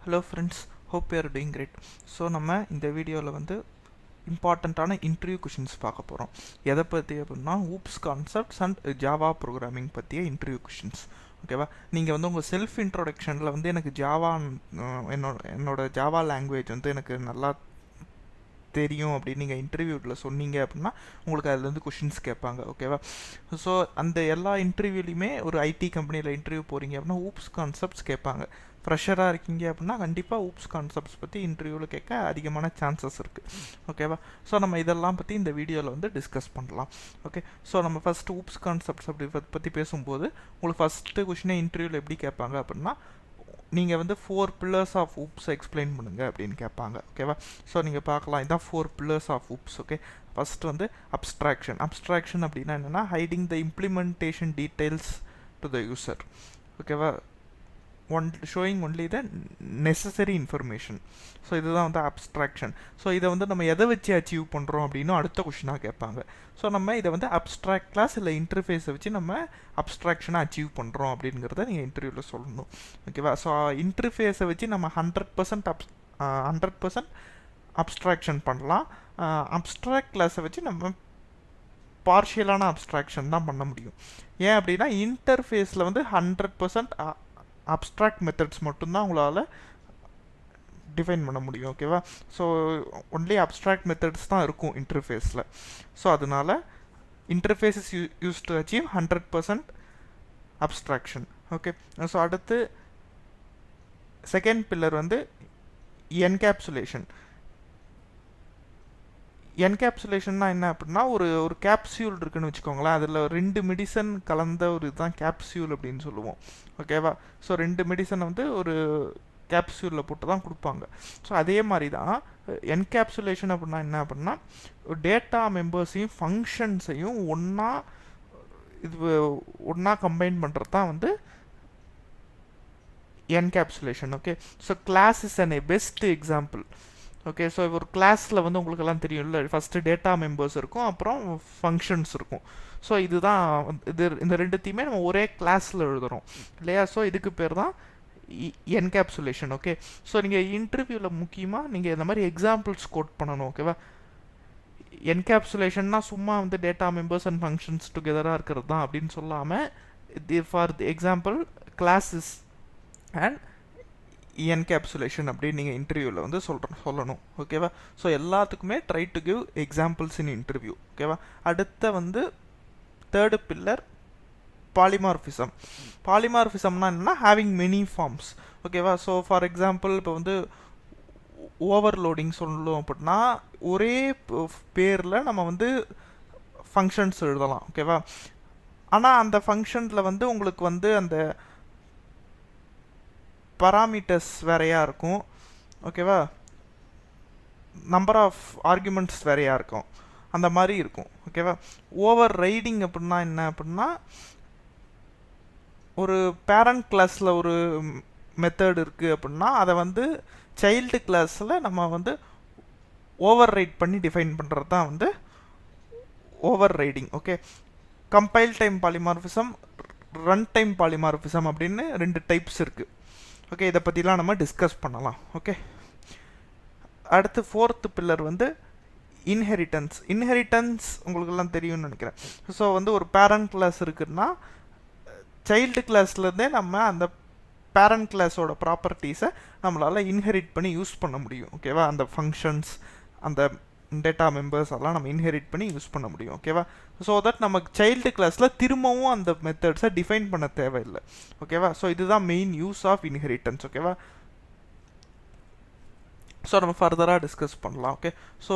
Hello friends, hope you are doing great. So நம்ம இந்த வீடியோவில் வந்து இம்பார்ட்டண்ட்டான இன்டர்வியூ கொஷின்ஸ் பார்க்க போகிறோம். எதை பற்றி அப்படின்னா oops concepts and Java programming பற்றிய இன்டர்வியூ கொஷின்ஸ். ஓகேவா, நீங்கள் வந்து உங்கள் செல்ஃப் இன்ட்ரோடக்ஷனில் வந்து எனக்கு ஜாவா என்னோட ஜாவா லாங்குவேஜ் வந்து எனக்கு நல்லா தெரியும் அப்படின்னு நீங்கள் இன்டர்வியூவில் சொன்னீங்க அப்படின்னா உங்களுக்கு அதுலேருந்து கொஷின்ஸ் கேட்பாங்க. ஓகேவா, ஸோ அந்த எல்லா இன்டர்வியூலையுமே ஒரு ஐடி கம்பெனியில் இன்டர்வியூ போகிறீங்க அப்படின்னா ஊப்ஸ் கான்செப்ட்ஸ் கேட்பாங்க. ஃப்ரெஷராக இருக்கீங்க அப்படின்னா கண்டிப்பாக ஊப்ஸ் கான்செப்ட்ஸ் பற்றி இன்டர்வியூவில் கேட்க அதிகமான சான்சஸ் இருக்குது. ஓகேவா, ஸோ நம்ம இதெல்லாம் பற்றி இந்த வீடியோவில் வந்து டிஸ்கஸ் பண்ணலாம். ஓகே, ஸோ நம்ம ஃபஸ்ட்டு ஊப்ஸ் கான்செப்ட்ஸ் அப்படி பற்றி பேசும்போது உங்களுக்கு ஃபஸ்ட்டு கொஷினே இன்டர்வியூவில் எப்படி கேட்பாங்க அப்படின்னா நீங்கள் வந்து 4 pillars ஆஃப் ஊப்ஸ் எக்ஸ்பிளைன் பண்ணுங்க அப்படின்னு கேட்பாங்க. ஓகேவா, ஸோ நீங்கள் பார்க்கலாம் இதான் 4 pillars of OOPS. Okay, first வந்து அப்ஸ்ட்ராக்ஷன் அப்படின்னா என்னென்னா hiding the implementation details to the user. ஓகேவா, showing only the necessary information. So இதுதான் வந்து அப்ஸ்ட்ராக்ஷன். ஸோ இதை வந்து நம்ம எதை வச்சு அச்சீவ் பண்ணுறோம் அப்படின்னு அடுத்த கொஷினாக கேட்பாங்க. ஸோ நம்ம இதை வந்து அப்ஸ்ட்ராக்ட் கிளாஸ் இல்லை இன்டர்ஃபேஸை வச்சு நம்ம அப்ஸ்ட்ராக்ஷனை அச்சீவ் பண்ணுறோம் அப்படிங்கிறத நீங்கள் இன்டர்வியூவில் சொல்லணும். ஓகேவா, ஸோ இன்டர்ஃபேஸை வச்சு நம்ம 100% அப்ஸ்ட்ராக்ஷன் பண்ணலாம். அப்ஸ்ட்ராக்ட் கிளாஸை வச்சு நம்ம பார்ஷியலான அப்ஸ்ட்ராக்ஷன் தான் பண்ண முடியும். ஏன் அப்படின்னா இன்டர்ஃபேஸில் வந்து 100% அப்ஸ்ட்ராக்ட் மெத்தட்ஸ் மட்டும்தான் உங்களால் டிஃபைன் பண்ண முடியும். ஓகேவா, ஸோ ஒன்லி அப்ஸ்ட்ராக்ட் மெத்தட்ஸ் தான் இருக்கும் இன்டர்ஃபேஸில். ஸோ அதனால் interface is use to achieve 100% abstraction. Okay, so அடுத்து செகண்ட் பில்லர் வந்து என்கேப்சுலேஷன். என்கேப்சுலேஷன்னா என்ன அப்படின்னா ஒரு கேப்சியூல் இருக்குன்னு வச்சுக்கோங்களேன், அதில் 2 மெடிசன் கலந்த ஒரு இதுதான் கேப்சியூல் அப்படின்னு சொல்லுவோம். ஓகேவா, ஸோ 2 மெடிசனை வந்து ஒரு கேப்சியூலில் போட்டு தான் கொடுப்பாங்க. ஸோ அதே மாதிரி தான் என்கேப்சுலேஷன் அப்படின்னா என்ன அப்படின்னா டேட்டா மெம்பர்ஸையும் ஃபங்க்ஷன்ஸையும் ஒன்றா கம்பைன் பண்ணுறது தான் வந்து encapsulation. Okay, so class is an best example. Okay, so ஒரு கிளாஸில் வந்து உங்களுக்கெல்லாம் தெரியும்ல, ஃபஸ்ட்டு டேட்டா மெம்பர்ஸ் இருக்கும், அப்புறம் ஃபங்க்ஷன்ஸ் இருக்கும். ஸோ இதுதான் இந்த ரெண்டுத்தையுமே நம்ம ஒரே கிளாஸில் எழுதுகிறோம் இல்லையா. ஸோ இதுக்கு பேர் தான் என்கேப்சுலேஷன். ஓகே, ஸோ நீங்கள் இன்டர்வியூவில் முக்கியமாக நீங்கள் இந்த மாதிரி எக்ஸாம்பிள்ஸ் கோட் பண்ணணும். ஓகேவா, என்கேப்சுலேஷன்னா சும்மா வந்து டேட்டா மெம்பர்ஸ் அண்ட் ஃபங்க்ஷன்ஸ் டுகெதராக இருக்கிறது தான் அப்படின்னு சொல்லாமல் for the example classes and encapsulation அப்படின்னு நீங்கள் இன்டர்வியூவில் வந்து சொல்லணும். ஓகேவா, ஸோ எல்லாத்துக்குமே try to give examples in interview. ஓகேவா, அடுத்த வந்து தேர்டு பில்லர் பாலிமார்ஃபிசம். பாலிமார்ஃபிசம்னா என்னன்னா ஹேவிங் மெனி ஃபார்ம்ஸ். ஓகேவா, ஸோ ஃபார் எக்ஸாம்பிள் இப்போ வந்து ஓவர்லோடிங் சொல்லணும் அப்படின்னா ஒரே பேரில் நம்ம வந்து ஃபங்க்ஷன்ஸ் எழுதலாம். ஓகேவா, ஆனால் அந்த ஃபங்க்ஷனில் வந்து உங்களுக்கு வந்து அந்த பராமீட்டர்ஸ் வேறையாக இருக்கும். ஓகேவா, நம்பர் ஆஃப் ஆர்குமெண்ட்ஸ் வேறையாக இருக்கும், அந்த மாதிரி இருக்கும். ஓகேவா, ஓவர் ரைடிங் அப்படின்னா என்ன அப்படின்னா ஒரு பேரண்ட் கிளாஸில் ஒரு மெத்தட் இருக்குது அப்படின்னா அதை வந்து சைல்டு கிளாஸில் நம்ம வந்து ஓவர் ரைட் பண்ணி டிஃபைன் பண்ணுறது தான் வந்து over riding. Okay, compile time polymorphism, run time polymorphism அப்படின்னு 2 டைப்ஸ் இருக்குது. ஓகே, இதை பற்றிலாம் நம்ம டிஸ்கஸ் பண்ணலாம். ஓகே, அடுத்து 4th பில்லர் வந்து இன்ஹெரிட்டன்ஸ் உங்களுக்கெல்லாம் தெரியும்னு நினைக்கிறேன். ஸோ வந்து ஒரு பேரண்ட் கிளாஸ் இருக்குன்னா சைல்டு கிளாஸ்லேருந்தே நம்ம அந்த பேரண்ட் கிளாஸோட ப்ராப்பர்ட்டிஸை நம்மளால் இன்ஹெரிட் பண்ணி யூஸ் பண்ண முடியும். ஓகேவா, அந்த ஃபங்க்ஷன்ஸ் அந்த டேட்டா மெம்பர்ஸ் எல்லாம் நம்ம இன்ஹெரிட் பண்ணி யூஸ் பண்ண முடியும். ஓகேவா, ஸோ தட் நமக்கு சைல்டு கிளாஸில் திரும்பவும் அந்த மெத்தட்ஸை டிஃபைன் பண்ண தேவையில்லை. ஓகேவா, ஸோ இதுதான் மெயின் யூஸ் ஆஃப் இன்ஹெரிட்டன்ஸ். ஓகேவா, ஸோ நம்ம ஃபர்தராக டிஸ்கஸ் பண்ணலாம். ஓகே, ஸோ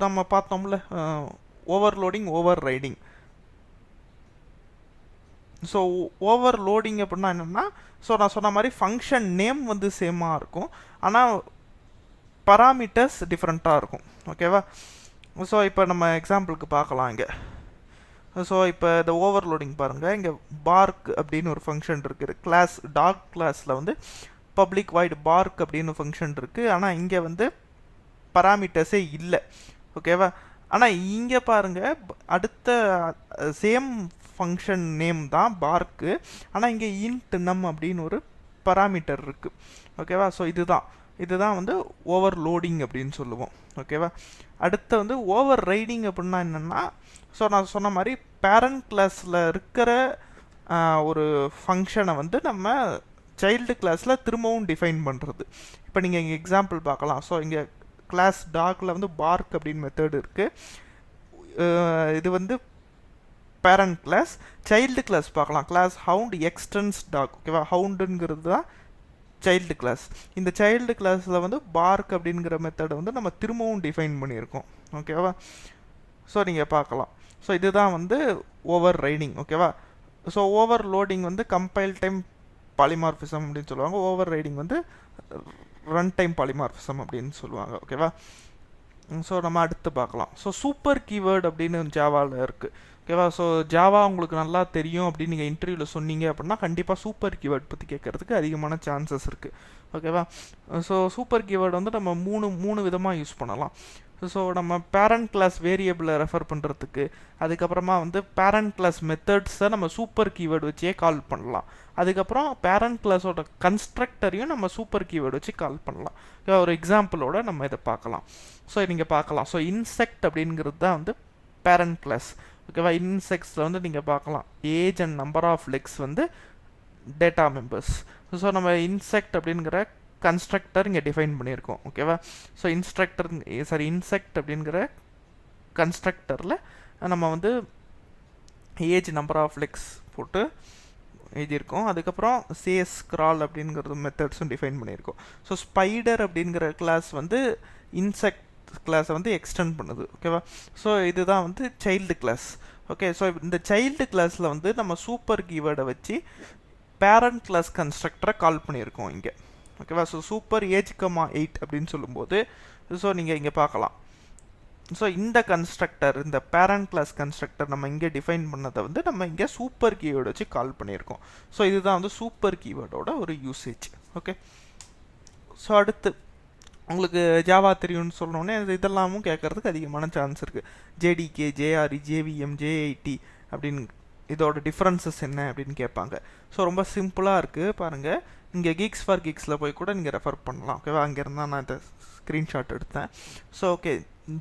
நம்ம பார்த்தோம்ல overloading, over riding. So overloading அப்படின்னா என்னென்னா ஸோ நான் சொன்ன மாதிரி ஃபங்க்ஷன் நேம் வந்து சேமாக இருக்கும், ஆனால் பராமீட்டர்ஸ் டிஃப்ரெண்ட்டாக இருக்கும். ஓகேவா, ஸோ இப்போ நம்ம எக்ஸாம்பிளுக்கு பார்க்கலாம் இங்கே. ஸோ இப்போ இந்த ஓவர்லோடிங் பாருங்கள், இங்கே பார்க் அப்படின்னு ஒரு ஃபங்க்ஷன் இருக்குது. கிளாஸ் டாக் கிளாஸில் வந்து பப்ளிக் வாய்டு பார்க் அப்படின்னு ஃபங்க்ஷன் இருக்குது, ஆனால் இங்கே வந்து பராமீட்டர்ஸே இல்லை. ஓகேவா, ஆனால் இங்கே பாருங்கள் அடுத்த சேம் ஃபங்க்ஷன் நேம் தான் பார்க்கு, ஆனால் இங்கே இன்ட் நம் அப்படின்னு ஒரு பராமீட்டர் இருக்குது. ஓகேவா? ஸோ இதுதான் வந்து ஓவர்லோடிங் அப்படின்னு சொல்லுவோம். ஓகேவா? அடுத்து வந்து ஓவர் ரைடிங் அப்படின்னா என்னென்னா, ஸோ நான் சொன்ன மாதிரி பேரண்ட் கிளாஸில் இருக்கிற ஒரு ஃபங்க்ஷனை வந்து நம்ம சைல்டு கிளாஸில் திரும்பவும் டிஃபைன் பண்ணுறது. இப்போ நீங்கள் இங்கே எக்ஸாம்பிள் பார்க்கலாம். ஸோ இங்கே கிளாஸ் டாகில் வந்து பார்க் அப்படின்னு மெத்தட் இருக்குது. இது வந்து பேரண்ட் கிளாஸ். சைல்டு கிளாஸ் பார்க்கலாம். Class hound extends dog. ஓகேவா? ஹவுண்டுங்கிறது தான் சைல்டு கிளாஸ். இந்த சைல்டு கிளாஸில் வந்து பார்க் அப்படிங்கிற மெத்தடை வந்து நம்ம திரும்பவும் டிஃபைன் பண்ணியிருக்கோம். ஓகேவா? ஸோ நீங்கள் பார்க்கலாம். ஸோ இதுதான் வந்து ஓவர் ரைடிங். ஓகேவா? ஸோ ஓவர் லோடிங் வந்து கம்பைல் டைம் பாலிமார்பிசம் அப்படின்னு சொல்லுவாங்க. ஓவர் ரைடிங் வந்து ரன் டைம் பாலிமார்பிசம் அப்படின்னு சொல்லுவாங்க. ஓகேவா? ஸோ நம்ம அடுத்து பார்க்கலாம். ஸோ சூப்பர் கீவேர்டு அப்படின்னு ஜாவாவில் இருக்குது. ஓகேவா? ஸோ ஜாவா உங்களுக்கு நல்லா தெரியும் அப்படின்னு நீங்கள் இன்டர்வியூவில் சொன்னீங்க அப்படின்னா கண்டிப்பாக சூப்பர் கீவேர்டு பற்றி கேட்கறதுக்கு அதிகமான சான்சஸ் இருக்குது. ஓகேவா? ஸோ சூப்பர் கீவேர்டு வந்து நம்ம மூணு விதமாக யூஸ் பண்ணலாம். ஸோ நம்ம பேரண்ட் கிளாஸ் வேரியபிளை ரெஃபர் பண்ணுறதுக்கு, அதுக்கப்புறமா வந்து பேரண்ட் கிளாஸ் மெத்தட்ஸை நம்ம சூப்பர் கீவேர்டு வச்சே கால் பண்ணலாம். அதுக்கப்புறம் பேரண்ட் கிளாஸோட கன்ஸ்ட்ரக்டரையும் நம்ம சூப்பர் கீவேர்டு வச்சு கால் பண்ணலாம். ஒரு எக்ஸாம்பிளோட நம்ம இதை பார்க்கலாம். ஸோ நீங்கள் பார்க்கலாம். ஸோ இன்செக்ட் அப்படிங்கிறது தான் வந்து பேரண்ட் கிளாஸ். ஓகேவா? இன்செக்ட்ஸில் வந்து நீங்கள் பார்க்கலாம் age and number of legs வந்து டேட்டா மெம்பர்ஸ். ஸோ நம்ம இன்செக்ட் அப்படிங்கிற கன்ஸ்ட்ரக்டர் இங்கே டிஃபைன் பண்ணியிருக்கோம். ஓகேவா? ஸோ இன்செக்ட் அப்படிங்கிற கன்ஸ்ட்ரக்டரில் நம்ம வந்து ஏஜ் நம்பர் ஆஃப் லெக்ஸ் போட்டு எழுதியிருக்கோம். அதுக்கப்புறம் சேஸ் கிரால் அப்படிங்கிறது மெத்தட்ஸும் டிஃபைன் பண்ணியிருக்கோம். ஸோ ஸ்பைடர் அப்படிங்கிற கிளாஸ் வந்து இன்செக்ட் கிளாஸை வந்து எக்ஸ்டெண்ட் பண்ணுது. ஓகேவா? ஸோ இதுதான் வந்து சைல்டு கிளாஸ். ஓகே. ஸோ இந்த சைல்டு கிளாஸில் வந்து நம்ம சூப்பர் கீவேர்டை வச்சு பேரண்ட் கிளாஸ் கன்ஸ்ட்ரக்டரை கால் பண்ணியிருக்கோம் இங்கே. ஓகேவா? ஸோ சூப்பர் ஏஜ் 8 அப்படின்னு சொல்லும்போது ஸோ நீங்கள் இங்கே பார்க்கலாம். ஸோ இந்த கன்ஸ்ட்ரக்டர், இந்த பேரண்ட் கிளாஸ் கன்ஸ்ட்ரக்டர் நம்ம இங்கே டிஃபைன் பண்ணதை வந்து நம்ம இங்கே சூப்பர் கீவேர்டு வச்சு கால் பண்ணியிருக்கோம். ஸோ இதுதான் வந்து சூப்பர் கீவேர்டோட ஒரு யூசேஜ். ஓகே. ஸோ அடுத்து உங்களுக்கு ஜாவா தெரியும்னு சொன்னோன்னே இதெல்லாமும் கேட்கறதுக்கு அதிகமான சான்ஸ் இருக்குது. ஜேடிகே, ஜேஆர்இ, ஜேவிஎம், ஜேஐடி அப்படின்னு இதோட டிஃப்ரென்சஸ் என்ன அப்படின்னு கேட்பாங்க. ஸோ ரொம்ப சிம்பிளாக இருக்குது பாருங்கள். இங்கே கீக்ஸ் ஃபார் கீக்ஸில் போய் கூட நீங்கள் ரெஃபர் பண்ணலாம். ஓகேவா? அங்கேருந்து தான் நான் இந்த ஸ்க்ரீன்ஷாட் எடுத்தேன். ஸோ ஓகே,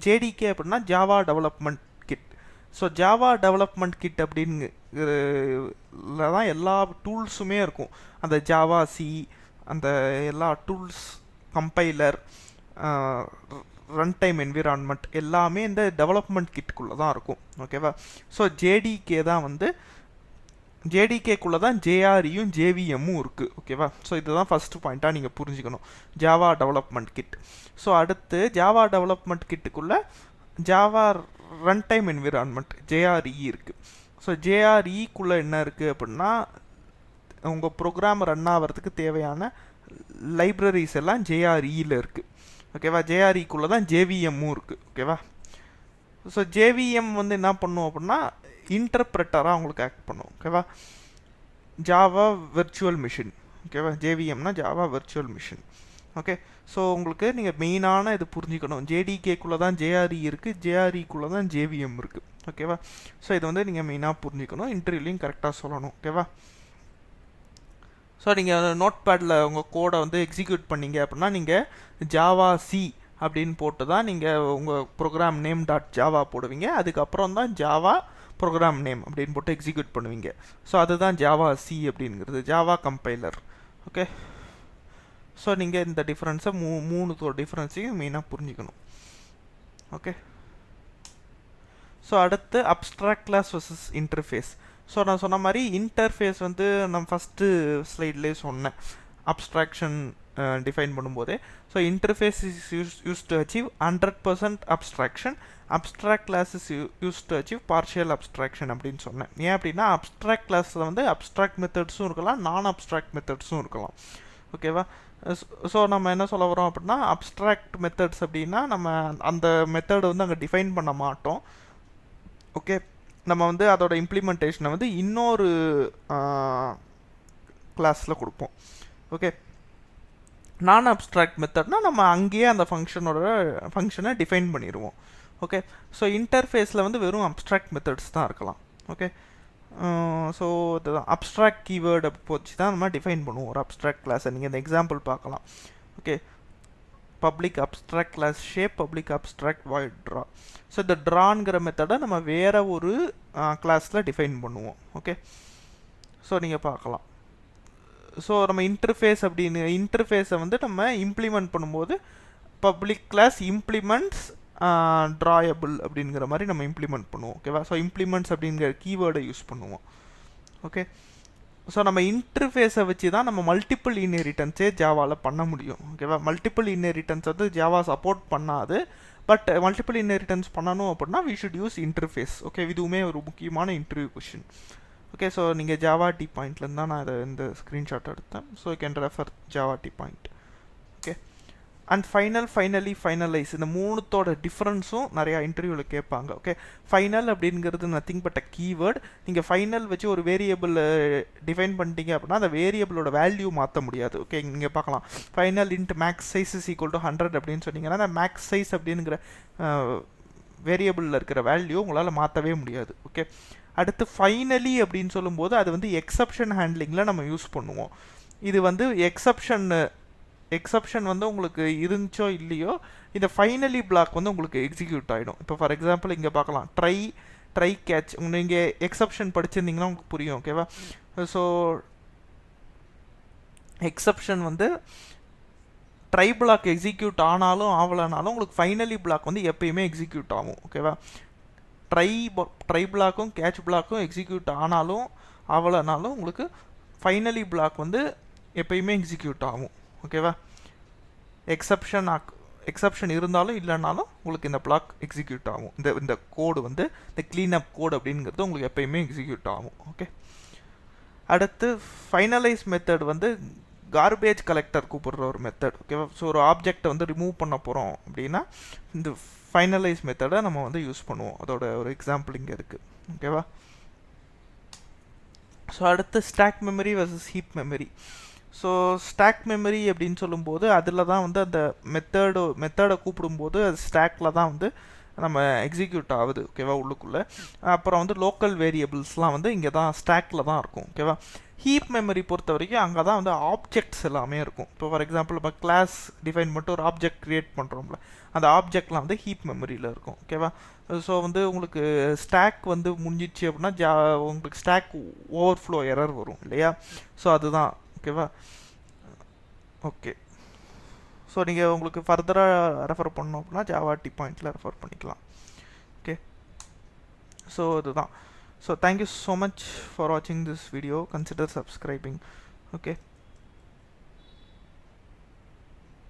ஜேடிகே அப்படின்னா Java development kit. So Java development kit அப்படிங்கிறதுல தான் எல்லா டூல்ஸுமே இருக்கும். அந்த ஜாவா சி, அந்த எல்லா tools, compiler, run time environment எல்லாமே இந்த டெவலப்மெண்ட் கிட்டுக்குள்ளே தான் இருக்கும். ஓகேவா? ஸோ ஜேடிகே தான் வந்து ஜேடிகேக்குள்ளே தான் ஜேஆர்இயும் ஜேவிஎம்மும் இருக்குது. ஓகேவா? ஸோ இதுதான் ஃபஸ்ட்டு பாயிண்ட்டாக நீங்கள் புரிஞ்சுக்கணும், ஜாவா டெவலப்மெண்ட் கிட். ஸோ அடுத்து ஜாவா டெவலப்மெண்ட் கிட்டுக்குள்ளே Java run time environment JRE இருக்குது. ஸோ ஜேஆர்இக்குள்ளே என்ன இருக்குது அப்படின்னா உங்கள் ப்ரோக்ராம் ரன் ஆகிறதுக்கு தேவையான லைப்ரரிஸ் எல்லாம் ஜேஆர்இயில் இருக்குது. ஓகேவா? ஜேஆர்இக்குள்ளே தான் ஜேவிஎம்மும் இருக்குது. ஓகேவா? ஸோ ஜேவிஎம் வந்து என்ன பண்ணும் அப்படின்னா இன்டர்பிரட்டராக உங்களுக்கு ஆக்ட் பண்ணும். ஓகேவா? Java virtual machine. ஓகேவா? ஜேவிஎம்னா Java virtual machine. Okay. So உங்களுக்கு நீங்கள் மெயினான இது புரிஞ்சுக்கணும், ஜேடிகேக்குள்ளே தான் ஜேஆர்இ இருக்குது, ஜேஆர்இக்குள்ளே தான் ஜேவிஎம் இருக்குது. ஓகேவா? ஸோ இது வந்து நீங்கள் மெயினாக புரிஞ்சுக்கணும், இன்டர்வியூலையும் கரெக்டாக சொல்லணும். ஓகேவா? ஸோ நீங்கள் நோட் பேடில் உங்கள் கோடை வந்து எக்ஸிக்யூட் பண்ணீங்க அப்படின்னா நீங்கள் ஜாவா சி அப்படின்னு போட்டு தான் நீங்கள் உங்கள் ப்ரோக்ராம் நேம் .ஜாவா போடுவீங்க. அதுக்கப்புறம் தான் ஜாவா ப்ரோக்ராம் நேம் அப்படின்னு போட்டு எக்ஸிக்யூட் பண்ணுவீங்க. ஸோ அதுதான் ஜாவா சி அப்படிங்கிறது, ஜாவா கம்பைலர். ஓகே. ஸோ நீங்கள் இந்த டிஃப்ரென்ஸை மூணு டிஃப்ரென்ஸையும் மெயினாக புரிஞ்சுக்கணும். ஓகே. ஸோ அடுத்து abstract class versus interface. So நான் சொன்ன மாதிரி இன்டர்ஃபேஸ் வந்து நான் ஃபஸ்ட்டு ஸ்லைட்லேயே சொன்னேன் அப்ஸ்ட்ராக்ஷன் டிஃபைன் பண்ணும்போதே. So interface is use to achieve 100% abstraction, abstract class is use to achieve partial abstraction அப்படின்னு சொன்னேன். ஏன் அப்படின்னா அப்ஸ்ட்ராக்ட் கிளாஸில் வந்து அப்ஸ்ட்ராக்ட் மெத்தட்ஸும் இருக்கலாம், நான் அப்ஸ்ட்ராக்ட் மெத்தட்ஸும் இருக்கலாம். ஓகேவா? ஸோ நம்ம என்ன சொல்ல வரோம் அப்படின்னா அப்ஸ்ட்ராக்ட் மெத்தட்ஸ் அப்படின்னா நம்ம அந்த மெத்தடை வந்து அங்கே டிஃபைன் பண்ண மாட்டோம். ஓகே. நம்ம வந்து அதோட இம்ப்ளிமெண்டேஷனை வந்து இன்னொரு கிளாஸில் கொடுப்போம். ஓகே. நான் அப்ஸ்ட்ராக்ட் மெத்தட்னா நம்ம அங்கேயே அந்த ஃபங்க்ஷனை டிஃபைன் பண்ணிடுவோம். ஓகே. ஸோ இன்டர்ஃபேஸில் வந்து வெறும் அப்ஸ்ட்ராக்ட் மெத்தட்ஸ் தான் இருக்கலாம். ஓகே. ஸோ அப்ஸ்ட்ராக்ட் கீவேர்டு வச்சு தான் நம்ம டிஃபைன் பண்ணுவோம் ஒரு அப்ஸ்ட்ராக்ட் கிளாஸை. நீங்கள் இந்த எக்ஸாம்பிள் பார்க்கலாம். Okay, public abstract class shape, public abstract void draw. So இந்த ட்ராங்கிற மெத்தடை நம்ம வேறு ஒரு கிளாஸில் டிஃபைன் பண்ணுவோம். ஓகே, ஸோ நீங்கள் பார்க்கலாம். ஸோ நம்ம இன்டர்ஃபேஸை வந்து நம்ம இம்ப்ளிமெண்ட் பண்ணும்போது பப்ளிக் கிளாஸ் இம்ப்ளிமெண்ட்ஸ் ட்ராயபிள் அப்படிங்கிற மாதிரி நம்ம இம்ப்ளிமெண்ட் பண்ணுவோம். ஓகேவா? ஸோ இம்ப்ளிமெண்ட்ஸ் அப்படிங்கிற கீவேர்டை யூஸ் பண்ணுவோம். ஓகே, ஸோ நம்ம இன்டர்ஃபேஸை வச்சு தான் நம்ம மல்டிபிள் இன்ஹெரிட்டன்ஸே ஜாவாவில் பண்ண முடியும். ஓகேவா? மல்டிபிள் இன்ஹெரிட்டன்ஸ் வந்து ஜாவா சப்போர்ட் பண்ணாது. பட் மல்டிபிள் இன்ஹெரிட்டன்ஸ் பண்ணணும் அப்படின்னா we should use interface. Okay, இதுவுமே ஒரு முக்கியமான இன்டர்வியூ கொஷின். ஓகே, ஸோ நீங்கள் ஜாவா டி பாயிண்ட்லேருந்து தான் நான் இந்த ஸ்க்ரீன்ஷாட் எடுத்தேன். So you can refer Java T point. Okay, and finalize இந்த மூணுத்தோட டிஃப்ரென்ஸும் நிறையா இன்டர்வியூவில் கேட்பாங்க. ஓகே, ஃபைனல் அப்படிங்கிறது நத்திங் பட் அ கீவேர்டு. நீங்கள் ஃபைனல் வச்சு ஒரு வேரியபிள் டிஃபைன் பண்ணிட்டீங்க அப்படின்னா அந்த வேரியபிளோட வேல்யூ மாற்ற முடியாது. ஓகே, நீங்கள் பார்க்கலாம் final int max size is equal to 100 அப்படின்னு சொன்னீங்கன்னா அந்த மேக்ஸ் சைஸ் அப்படிங்கிற வேரியபிளில் இருக்கிற வேல்யூ உங்களால் மாற்றவே முடியாது. ஓகே, அடுத்து ஃபைனலி அப்படின்னு சொல்லும்போது அது வந்து எக்ஸப்ஷன் ஹேண்ட்லிங்கில் நம்ம யூஸ் பண்ணுவோம். இது வந்து எக்ஸப்ஷன் வந்து உங்களுக்கு இருந்துச்சோ இல்லையோ இந்த ஃபைனலி பிளாக் வந்து உங்களுக்கு எக்ஸிக்யூட் ஆகிடும். இப்போ ஃபார் எக்ஸாம்பிள் இங்கே பார்க்கலாம் ட்ரை கேட்ச். நீங்கள் எக்ஸப்ஷன் படிச்சிருந்தீங்கன்னா உங்களுக்கு புரியும். ஓகேவா? ஸோ எக்ஸப்ஷன் வந்து ட்ரை பிளாக் எக்ஸிக்யூட் ஆனாலும் ஆகலைனாலும் உங்களுக்கு ஃபைனலி பிளாக் வந்து எப்பயுமே எக்ஸிக்யூட் ஆகும். ஓகேவா? ட்ரை பிளாக்கும் கேட்ச் பிளாக்கும் எக்ஸிக்யூட் ஆனாலும் ஆகலைனாலும் உங்களுக்கு ஃபைனலி பிளாக் வந்து எப்பயுமே எக்ஸிக்யூட் ஆகும். ஓகேவா? எக்ஸப்ஷன் இருந்தாலும் இல்லைனாலும் உங்களுக்கு இந்த பிளாக் எக்ஸிக்யூட் ஆகும். இந்த கோடு வந்து இந்த க்ளீனப் கோடு அப்படிங்கிறது உங்களுக்கு எப்பயுமே எக்ஸிக்யூட் ஆகும். ஓகே, அடுத்து ஃபைனலைஸ் மெத்தட் வந்து கார்பேஜ் கலெக்டர் கூப்பிடுற ஒரு மெத்தட். ஓகேவா? ஸோ ஒரு ஆப்ஜெக்டை வந்து ரிமூவ் பண்ண போகிறோம் அப்படின்னா இந்த ஃபைனலைஸ் மெத்தடை நம்ம வந்து யூஸ் பண்ணுவோம். அதோட ஒரு எக்ஸாம்பிள் இங்கே இருக்குது. ஓகேவா? ஸோ அடுத்து stack memory versus heap memory. So stack memory அப்படின்னு சொல்லும்போது அதில் தான் வந்து அந்த மெத்தடை கூப்பிடும்போது அது ஸ்டாக்கில் தான் வந்து நம்ம எக்ஸிக்யூட் ஆகுது. ஓகேவா? உள்ளுக்குள்ளே அப்புறம் வந்து லோக்கல் வேரியபிள்ஸ்லாம் வந்து இங்கே தான் ஸ்டாக்கில் தான் இருக்கும். ஓகேவா? ஹீப் மெமரி பொறுத்த வரைக்கும் அங்கே தான் வந்து ஆப்ஜெக்ட்ஸ் எல்லாமே இருக்கும். இப்போ ஃபார் எக்ஸாம்பிள் இப்போ கிளாஸ் டிஃபைன் பண்ணிட்டு ஒரு ஆப்ஜெக்ட் க்ரியேட் பண்ணுறோம்ல, அந்த ஆப்ஜெக்ட்லாம் வந்து ஹீப் மெமரியில் இருக்கும். ஓகேவா? ஸோ வந்து உங்களுக்கு ஸ்டாக் வந்து முடிஞ்சிச்சு அப்படின்னா உங்களுக்கு ஸ்டாக் ஓவர்ஃப்ளோ எரர் வரும் இல்லையா? ஸோ அதுதான். ஓகேவா? ஓகே, ஸோ நீங்கள் உங்களுக்கு ஃபர்தராக ரெஃபர் பண்ணணும் அப்படின்னா ஜாவா டி பாயிண்டில் ரெஃபர் பண்ணிக்கலாம். ஓகே, ஸோ இதுதான். So thank you so much for வாட்சிங் this video. Consider subscribing. Okay.